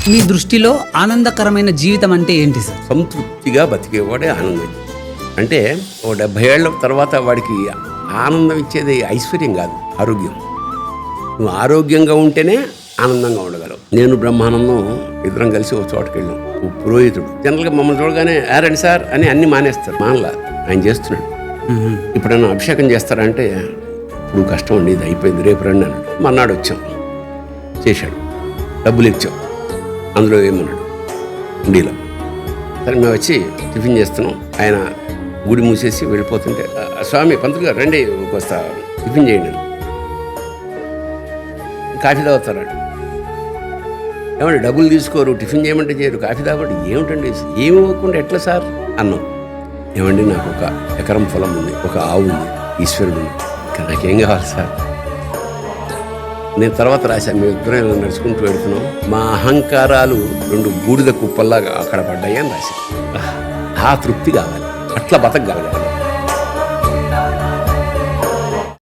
మీ దృష్టిలో ఆనందకరమైన జీవితం అంటే ఏంటి సార్? సంతృప్తిగా బతికేవాడే ఆనందం. అంటే ఓ 70 ఏళ్ళ తర్వాత వాడికి ఆనందం ఇచ్చేది ఐశ్వర్యం కాదు, ఆరోగ్యం. నువ్వు ఆరోగ్యంగా ఉంటేనే ఆనందంగా ఉండగలవు. నేను బ్రహ్మానందం ఇద్దరం కలిసి ఒక చోటకి వెళ్ళాం. ఓ పురోహితుడు జనరల్గా మమ్మల్ని చూడగానే రండి సార్ అని అన్ని మానేస్తారు. మానలా, ఆయన చేస్తున్నాడు. ఇప్పుడన్నా అభిషేకం చేస్తారంటే ఇప్పుడు కష్టం అండి, ఇది అయిపోయింది, రేపు రండి అన్నాడు. మర్నాడు వచ్చాం, చేశాడు, డబ్బులు ఇచ్చాం. అందులో ఏమన్నాడు, ఉండిలో. సరే మేము వచ్చి టిఫిన్ చేస్తున్నాం. ఆయన గుడి మూసేసి వెళ్ళిపోతుంటే, స్వామి పంతులు గారు రండి వస్తా టిఫిన్ చేయండి, కాఫీ తాగుతారాడు. ఏమంటే డబ్బులు తీసుకోరు, టిఫిన్ చేయమంటే చేయరు, కాఫీ తాగండి. ఏమిటండి ఏమి ఇవ్వకుండా ఎట్లా సార్ అన్నాం. ఏమండి నాకు 1 ఎకరం పొలం ఉంది, 1 ఆవు ఉంది, ఈశ్వరుడు ఉంది, ఇంకా నాకేం కావాలి సార్? నేను తర్వాత రాశాను, మేము ఇద్దరం నడుచుకుంటూ వెళుతున్నాం, మా అహంకారాలు 2 బూడిద కుప్పల్లాగా అక్కడ పడ్డాయి అని రాశాను. ఆ తృప్తి కావాలి, అట్లా బతకగలగాలి.